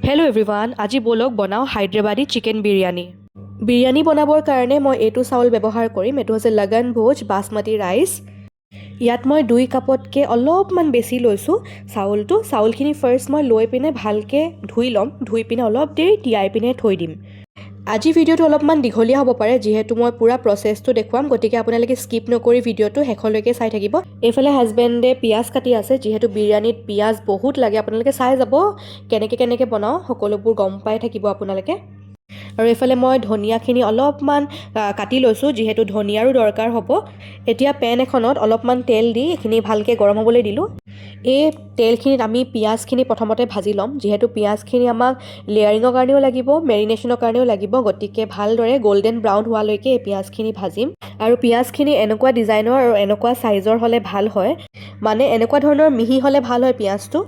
Hello' everyone, আজি ব'লক বনাওঁ হায়দৰাবাদী চিকেন বিৰিয়ানী। বিৰিয়ানী বনাবৰ কাৰণে মই এইটো চাউল ব্যৱহাৰ কৰিম। এইটো হৈছে লগন ভোজ বাসমতী ৰাইচ। ইয়াত মই 2 কাপতকৈ অলপমান বেছি লৈছোঁ চাউলটো। চাউলখিনি ফাৰ্ষ্ট মই লৈ পিনে ভালকৈ ধুই ল'ম। ধুই পিনে অলপ দেৰি তিয়াই পিনে থৈ দিম। আজি ভিডিঅ'টো অলপমান দীঘলীয়া হ'ব পাৰে, যিহেতু মই পুৰা প্ৰচেছটো দেখুৱাম, গতিকে আপোনালোকে স্কিপ নকৰি ভিডিঅ'টো শেষলৈকে চাই থাকিব। এইফালে হাজবেণ্ডে পিঁয়াজ কাটি আছে, যিহেতু বিৰিয়ানীত পিঁয়াজ বহুত লাগে। আপোনালোকে চাই যাব কেনেকৈ বনাওঁ, সকলোবোৰ গম পাই থাকিব আপোনালোকে। আৰু এইফালে মই ধনিয়াখিনি অলপমান কাটি লৈছোঁ, যিহেতু ধনিয়াৰো দৰকাৰ হ'ব। এতিয়া পেন এখনত অলপমান তেল দি এইখিনি ভালকৈ গৰম হ'বলৈ দিলোঁ। এই তেলখিনিত আমি পিঁয়াজখিনি প্ৰথমতে ভাজি ল'ম, যিহেতু পিঁয়াজখিনি আমাক লেয়াৰিঙৰ কাৰণেও লাগিব, মেৰিনেশ্যনৰ কাৰণেও লাগিব, গতিকে ভালদৰে গল্ডেন ব্ৰাউন হোৱালৈকে এই পিঁয়াজখিনি ভাজিম। আৰু পিঁয়াজখিনি এনেকুৱা ডিজাইনৰ আৰু এনেকুৱা চাইজৰ হ'লে ভাল হয়, মানে এনেকুৱা ধৰণৰ মিহি হ'লে ভাল হয় পিঁয়াজটো।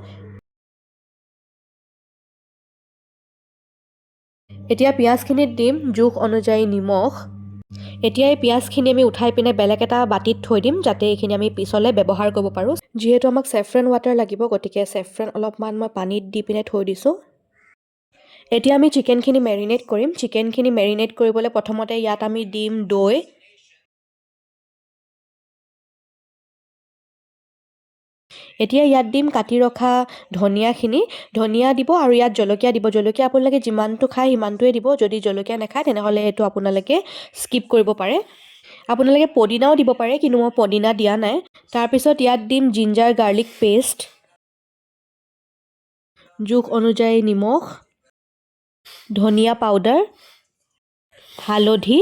এতিয়া পিঁয়াজখিনিত দিম জোখ অনুযায়ী নিমখ। এতিয়া এই পিঁয়াজখিনি আমি উঠাই পিনে বেলেগ এটা বাতিত থৈ দিম, যাতে এইখিনি আমি পিছলৈ ব্যৱহাৰ কৰিব পাৰোঁ। যিহেতু আমাক চেফ্ৰন ৱাটাৰ লাগিব, গতিকে চেফ্ৰন অলপমান মই পানীত দি পিনে থৈ দিছোঁ। এতিয়া আমি চিকেনখিনি মেৰিনেট কৰিম। চিকেনখিনি মেৰিনেট কৰিবলৈ প্ৰথমতে ইয়াত আমি দিম দৈ। এতিয়া ইয়াত দিম কাটি ৰখা ধনিয়াখিনি। ধনিয়া দিব আৰু ইয়াত জলকীয়া দিব। জলকীয়া আপোনালোকে যিমানটো খায় সিমানটোৱে দিব। যদি জলকীয়া নাখায় তেনেহ'লে এইটো আপোনালোকে স্কিপ কৰিব পাৰে। আপোনালোকে পদিনাও দিব পাৰে, কিন্তু মই পদিনা দিয়া নাই। তাৰপিছত ইয়াত দিম জিঞ্জাৰ গাৰ্লিক পেষ্ট, জোখ অনুযায়ী নিমখ, ধনিয়া পাউডাৰ, হালধি।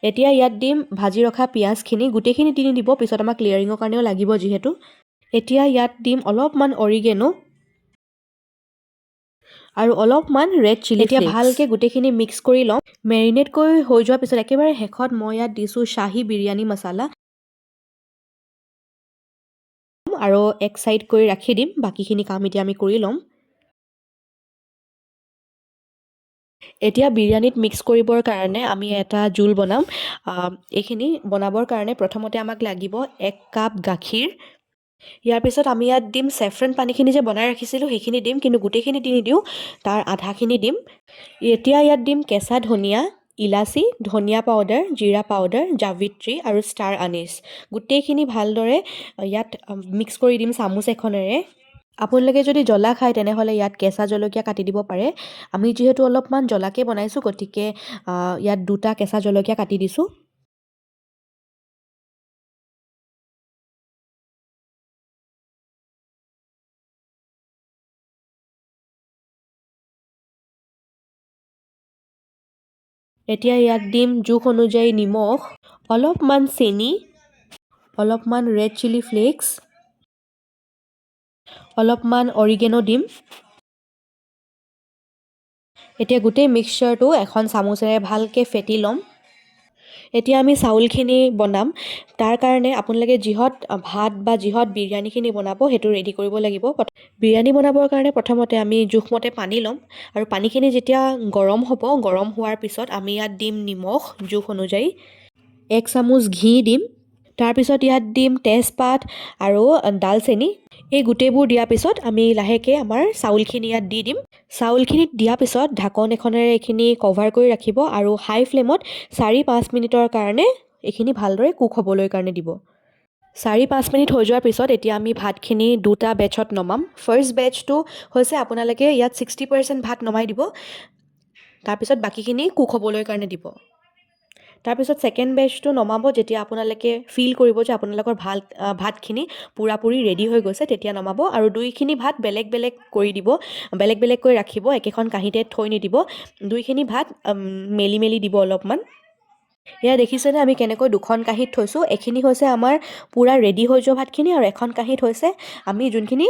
এতিয়া ইয়াত দিম ভাজি ৰখা পিঁয়াজখিনি। গোটেইখিনি দি দিব, পিছত আমাক লেয়াৰিঙৰ কাৰণেও লাগিব যিহেতু। এতিয়া ইয়াত দিম অলপমান অৰিগেনো আৰু অলপমান ৰেড চিলি। এতিয়া ভালকৈ গোটেইখিনি মিক্স কৰি ল'ম। মেৰিনেট কৰি হৈ যোৱাৰ পিছত একেবাৰে শেষত মই ইয়াত দিছোঁ শ্বাহী বিৰিয়ানী মছলা আৰু এক চাইড কৰি ৰাখি দিম। বাকীখিনি কাম এতিয়া আমি কৰি ল'ম। এতিয়া বিৰিয়ানীত মিক্স কৰিবৰ কাৰণে আমি এটা জোল বনাম। এইখিনি বনাবৰ কাৰণে প্ৰথমতে আমাক লাগিব 1 কাপ গাখীৰ। ইয়াৰ পিছত আমি ইয়াত দিম চেফ্ৰন পানীখিনি যে বনাই ৰাখিছিলোঁ সেইখিনি দিম, কিন্তু গোটেইখিনি দি নিদিওঁ, তাৰ আধাখিনি দিম। এতিয়া ইয়াত দিম কেঁচা ধনিয়া, ইলাচি, ধনিয়া পাউডাৰ, জিৰা পাউডাৰ, জাবিত্ৰী আৰু ষ্টাৰ আনিছ। গোটেইখিনি ভালদৰে ইয়াত মিক্স কৰি দিম চামুচ এখনেৰে। আপোনালোকে যদি জ্বলা খায় তেনেহ'লে ইয়াত কেঁচা জলকীয়া কাটি দিব পাৰে। আমি যিহেতু অলপমান জ্বলাকৈ বনাইছোঁ, গতিকে ইয়াত 2টা কেঁচা জলকীয়া কাটি দিছোঁ। এতিয়া ইয়াত দিম জোখ অনুযায়ী নিমখ, অলপমান চেনি, অলপমান ৰেড চিলি ফ্লেক্স, অলপমান অৰিগেনো দিম। এতিয়া গোটেই মিক্সচাৰটো এখন চামুচেৰে ভালকৈ ফেটি ল'ম। এতিয়া আমি চাউলখিনি বনাম। তাৰ কাৰণে আপোনালোকে যিহত ভাত বা যিহত বিৰিয়ানীখিনি বনাব সেইটো ৰেডি কৰিব লাগিব। বিৰিয়ানী বনাবৰ কাৰণে প্ৰথমতে আমি জোখমতে পানী ল'ম, আৰু পানীখিনি যেতিয়া গৰম হ'ব, গৰম হোৱাৰ পিছত আমি ইয়াত দিম নিমখ জোখ অনুযায়ী, 1 চামুচ ঘি দিম। তাৰপিছত ইয়াত দিম তেজপাত আৰু ডালচেনি। এই গোটেইবোৰ দিয়াৰ পিছত আমি লাহেকৈ আমাৰ চাউলখিনি ইয়াত দি দিম। চাউলখিনিত দিয়াৰ পিছত ঢাকন এখনেৰে এইখিনি কভাৰ কৰি ৰাখিব আৰু হাই ফ্লেমত 4-5 মিনিটৰ কাৰণে এইখিনি ভালদৰে কুক হ'বলৈ কাৰণে দিব। 4-5 মিনিট হৈ যোৱাৰ পিছত এতিয়া আমি ভাতখিনি 2টা বেটছত নমাম। ফাৰ্ষ্ট বেটছটো হৈছে আপোনালোকে ইয়াত 60% ভাত নমাই দিব, তাৰপিছত বাকীখিনি কুক হ'বলৈ কাৰণে দিব। তাৰপিছত ছেকেণ্ড বেটছটো নমাব যেতিয়া আপোনালোকে ফিল কৰিব যে আপোনালোকৰ ভাতখিনি পূৰাপূৰি ৰেডি হৈ গৈছে, তেতিয়া নমাব। আৰু 2খিনি ভাত বেলেগ বেলেগ কৰি দিব, বেলেগ বেলেগকৈ ৰাখিব, একেখন কাঁহীতে থৈ নিদিব। 2খিনি ভাত মেলি মেলি দিব অলপমান। এয়া দেখিছেনে আমি কেনেকৈ 2খন কাঁহীত থৈছোঁ। এইখিনি হৈছে আমাৰ পূৰা ৰেডি হৈ যোৱা ভাতখিনি, আৰু এখন কাঁহীত হৈছে আমি যোনখিনি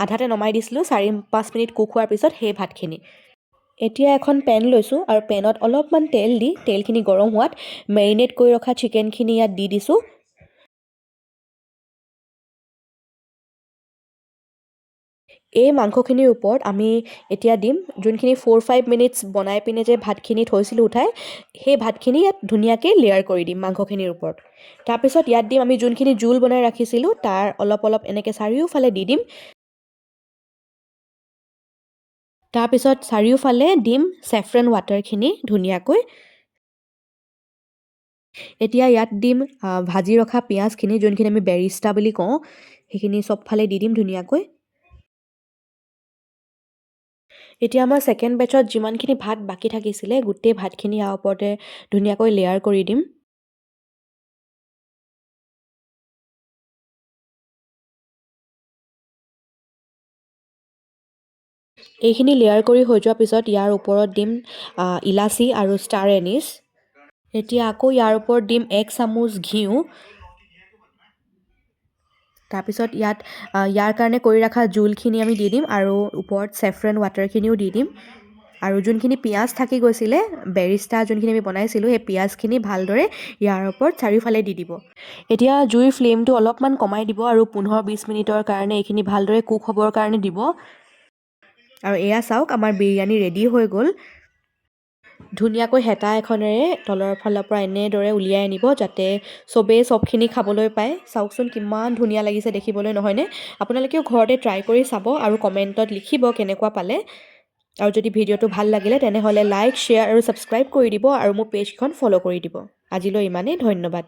আধাতে নমাই দিছিলোঁ 4-5 মিনিট কুক হোৱাৰ পিছত সেই ভাতখিনি। এতিয়া এখন পেন লৈছোঁ আৰু পেনত অলপমান তেল দি তেলখিনি গৰম হোৱাত মেৰিনেট কৰি ৰখা চিকেনখিনি ইয়াত দি দিছোঁ। এই মাংসখিনিৰ ওপৰত আমি এতিয়া দিম যোনখিনি 4-5 মিনিটছ বনাই পিনে যে ভাতখিনি থৈছিলোঁ উঠাই, সেই ভাতখিনি ইয়াত ধুনীয়াকৈ লেয়াৰ কৰি দিম মাংসখিনিৰ ওপৰত। তাৰপিছত ইয়াত দিম আমি যোনখিনি জোল বনাই ৰাখিছিলোঁ, তাৰ অলপ অলপ এনেকৈ চাৰিওফালে দি দিম। তাৰপিছত চাৰিওফালে দিম চেফ্ৰন ৱাটাৰখিনি ধুনীয়াকৈ। এতিয়া ইয়াত দিম ভাজি ৰখা পিঁয়াজখিনি, যোনখিনি আমি বেৰিষ্টা বুলি কওঁ, সেইখিনি চবফালে দি দিম ধুনীয়াকৈ। এতিয়া আমাৰ ছেকেণ্ড বেচত যিমানখিনি ভাত বাকী থাকিছিলে, গোটেই ভাতখিনি ইয়াৰ ওপৰতে ধুনীয়াকৈ লেয়াৰ কৰি দিম। এইখিনি লেয়াৰ কৰি হৈ যোৱাৰ পিছত ইয়াৰ ওপৰত দিম ইলাচি আৰু ষ্টাৰ এনিছ। এতিয়া আকৌ ইয়াৰ ওপৰত দিম 1 চামুচ ঘিউ। তাৰপিছত ইয়াৰ কাৰণে কৰি ৰখা জোলখিনি আমি দি দিম আৰু ওপৰত চেফ্ৰন ৱাটাৰখিনিও দি দিম। আৰু যোনখিনি পিঁয়াজ থাকি গৈছিলে, বেৰিষ্টা যোনখিনি আমি বনাইছিলোঁ, সেই পিঁয়াজখিনি ভালদৰে ইয়াৰ ওপৰত চাৰিওফালে দি দিব। এতিয়া জুইৰ ফ্লেমটো অলপমান কমাই দিব আৰু 15-20 মিনিটৰ কাৰণে এইখিনি ভালদৰে কুক হ'বৰ কাৰণে দিব। আৰু এয়া চাওক, আমাৰ বিৰিয়ানী ৰেডি হৈ গ'ল। ধুনীয়াকৈ হেতা এখনেৰে তলৰ ফালৰ পৰা এনেদৰে উলিয়াই আনিব, যাতে চবেই চবখিনি খাবলৈ পায়। চাওকচোন কিমান ধুনীয়া লাগিছে দেখিবলৈ, নহয়নে? আপোনালোকেও ঘৰতে ট্ৰাই কৰি চাব আৰু কমেণ্টত লিখিব কেনেকুৱা পালে। আৰু যদি ভিডিঅ'টো ভাল লাগিলে তেনেহ'লে লাইক, শ্বেয়াৰ আৰু ছাবস্ক্ৰাইব কৰি দিব আৰু মোৰ পেজখন ফ'ল' কৰি দিব। আজিলৈ ইমানেই, ধন্যবাদ।